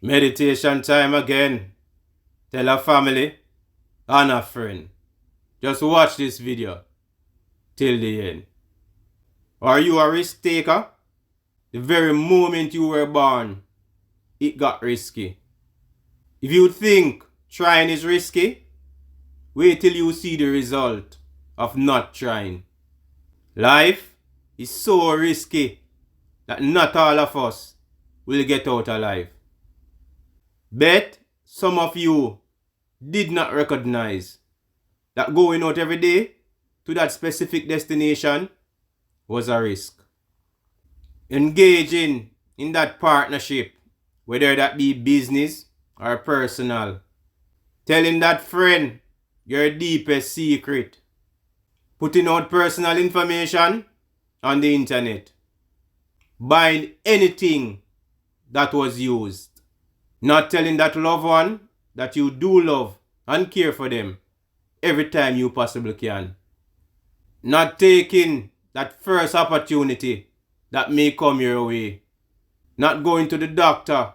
Meditation time again. Tell a family and a friend. Just watch this video till the end. Are you a risk taker? The very moment you were born, it got risky. If you think trying is risky, wait till you see the result of not trying. Life is so risky that not all of us will get out alive. Bet some of you did not recognize that going out every day to that specific destination was a risk. Engaging in that partnership, whether that be business or personal. Telling that friend your deepest secret. Putting out personal information on the internet. Buying anything that was used. Not telling that loved one that you do love and care for them every time you possibly can. Not taking that first opportunity that may come your way. Not going to the doctor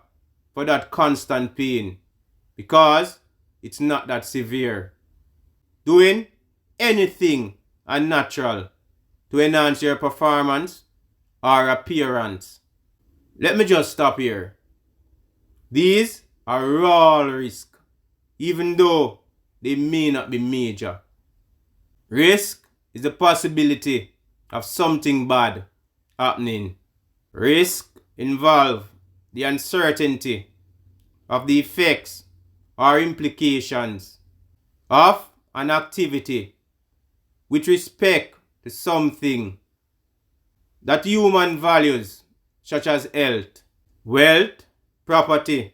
for that constant pain because it's not that severe. Doing anything unnatural to enhance your performance or appearance. Let me just stop here. These are all risks, even though they may not be major. Risk is the possibility of something bad happening. Risk involves the uncertainty of the effects or implications of an activity with respect to something that human values, such as health, wealth, property,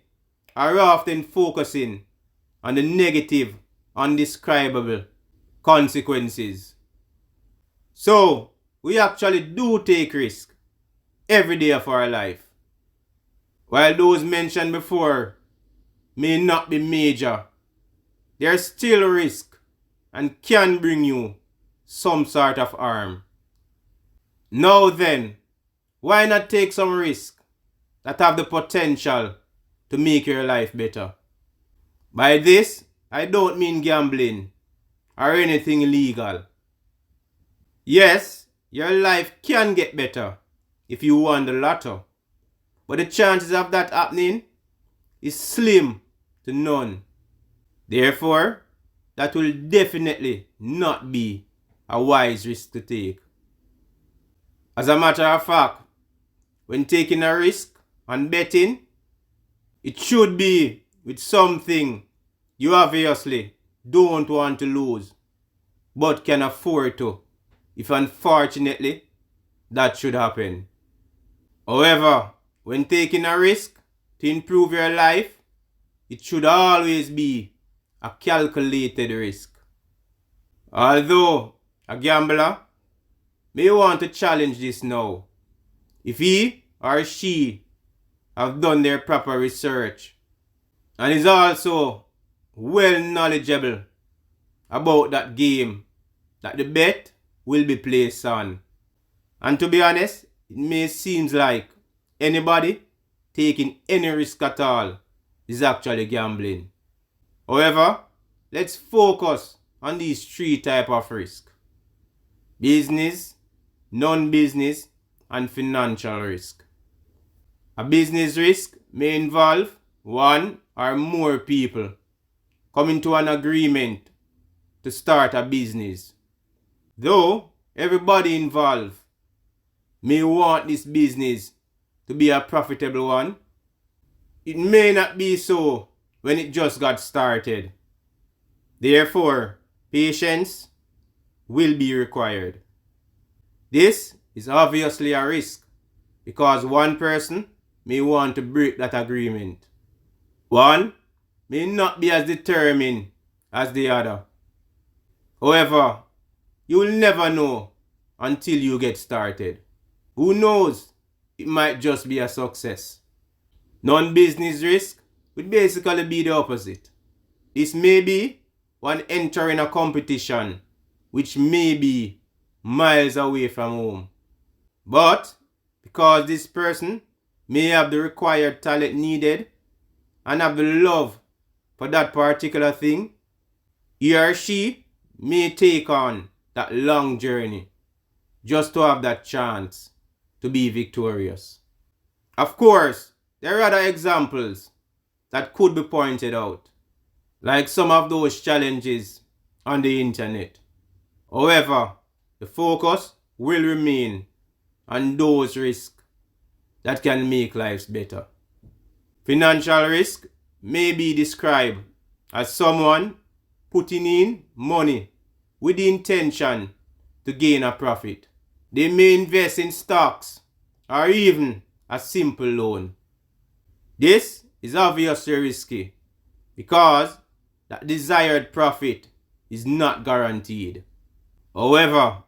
are often focusing on the negative, undescribable consequences. So, we actually do take risk every day of our life. While those mentioned before may not be major, they are still risk and can bring you some sort of harm. Now then, why not take some risk that have the potential to make your life better? By this, I don't mean gambling or anything illegal. Yes, your life can get better if you won the lotto, but the chances of that happening is slim to none. Therefore, that will definitely not be a wise risk to take. As a matter of fact, when taking a risk and betting, it should be with something you obviously don't want to lose, but can afford to, if unfortunately that should happen. However, when taking a risk to improve your life, it should always be a calculated risk. Although a gambler may want to challenge this now, if he or she have done their proper research and is also well knowledgeable about that game that the bet will be placed on. And to be honest, it may seem like anybody taking any risk at all is actually gambling. However, let's focus on these three types of risk: business, non-business, and financial risk. A business risk may involve one or more people coming to an agreement to start a business. Though everybody involved may want this business to be a profitable one, it may not be so when it just got started. Therefore, patience will be required. This is obviously a risk because one person may want to break that agreement. One may not be as determined as the other. However, you will never know until you get started. Who knows? It might just be a success. Non-business risk would basically be the opposite. This may be one entering a competition which may be miles away from home. But because this person may have the required talent needed and have the love for that particular thing, he or she may take on that long journey just to have that chance to be victorious. Of course, there are other examples that could be pointed out, like some of those challenges on the internet. However, the focus will remain on those risks that can make lives better. Financial risk may be described as someone putting in money with the intention to gain a profit. They may invest in stocks or even a simple loan. This is obviously risky because that desired profit is not guaranteed. However,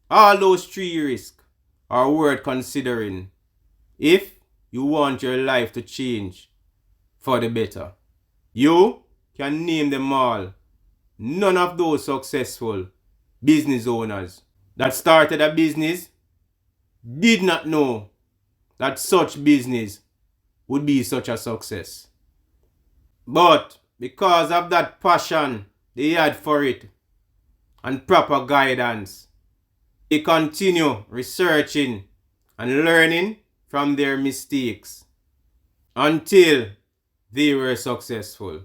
all those three risks are worth considering if you want your life to change for the better. You can name them all. None of those successful business owners that started a business did not know that such business would be such a success. But because of that passion they had for it and proper guidance, they continue researching and learning from their mistakes until they were successful.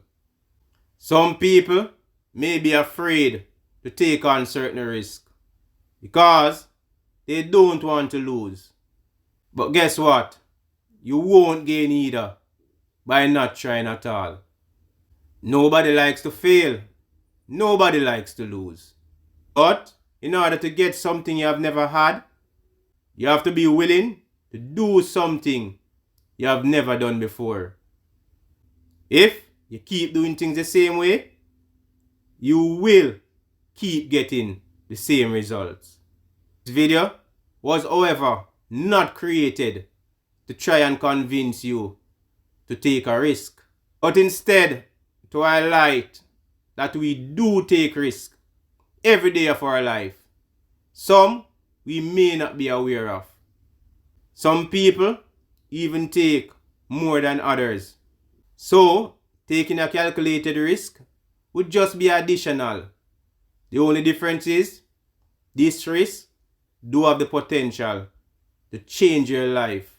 Some people may be afraid to take on certain risks because they don't want to lose. But guess what? You won't gain either by not trying at all. Nobody likes to fail. Nobody likes to lose. But in order to get something you have never had, you have to be willing to do something you have never done before. If you keep doing things the same way, you will keep getting the same results. This video was, however, not created to try and convince you to take a risk, but instead to highlight that we do take risks every day of our life. Some we may not be aware of. Some people even take more than others. So, taking a calculated risk would just be additional. The only difference is, this risk do have the potential to change your life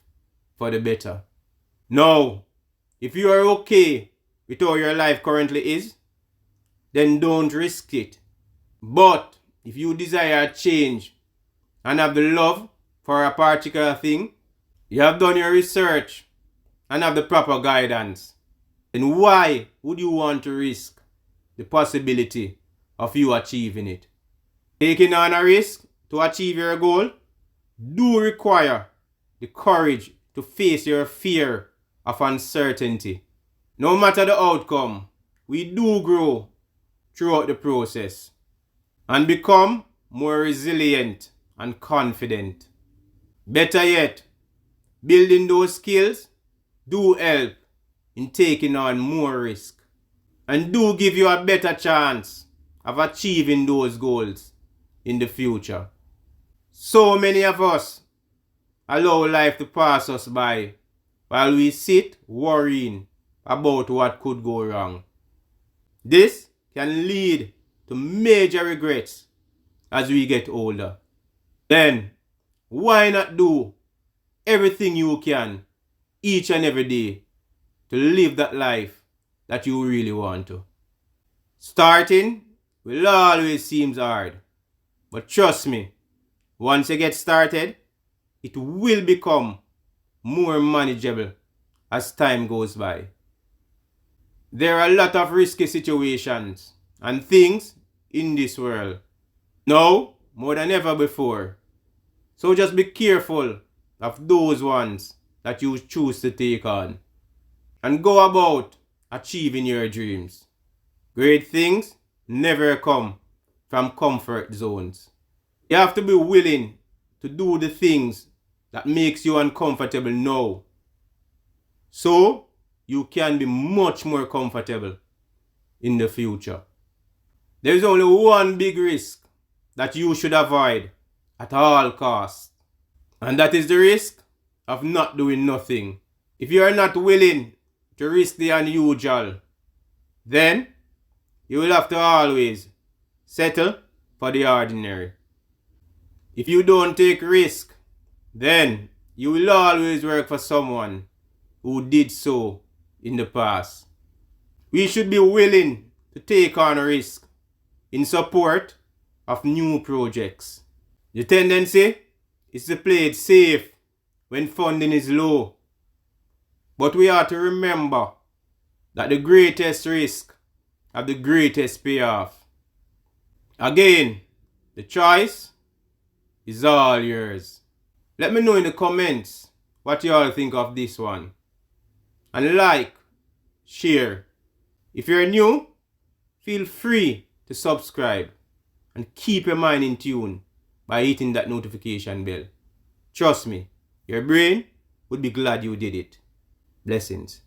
for the better. Now, if you are okay with how your life currently is, then don't risk it. But if you desire a change and have the love for a particular thing, you have done your research and have the proper guidance, then why would you want to risk the possibility of you achieving it? Taking on a risk to achieve your goal do require the courage to face your fear of uncertainty. No matter the outcome, we do grow throughout the process and become more resilient and confident. Better yet, building those skills do help in taking on more risk and do give you a better chance of achieving those goals in the future. So many of us allow life to pass us by while we sit worrying about what could go wrong. This can lead to major regrets as we get older. Then, why not do everything you can each and every day to live that life that you really want to? Starting will always seem hard, but trust me, once you get started, it will become more manageable as time goes by. There are a lot of risky situations and things in this world, now more than ever before. So just be careful of those ones that you choose to take on and go about achieving your dreams. Great things never come from comfort zones. You have to be willing to do the things that makes you uncomfortable now, so you can be much more comfortable in the future. There is only one big risk that you should avoid at all costs, and that is the risk of not doing nothing. If you are not willing to risk the unusual, then you will have to always settle for the ordinary. If you don't take risk, then you will always work for someone who did so in the past. We should be willing to take on risk in support of new projects. The tendency is to play it safe when funding is low. But we are to remember that the greatest risk have the greatest payoff. Again, the choice is all yours. Let me know in the comments what you all think of this one. And like, share. If you're new, feel free to subscribe and keep your mind in tune by hitting that notification bell. Trust me, your brain would be glad you did it. Blessings.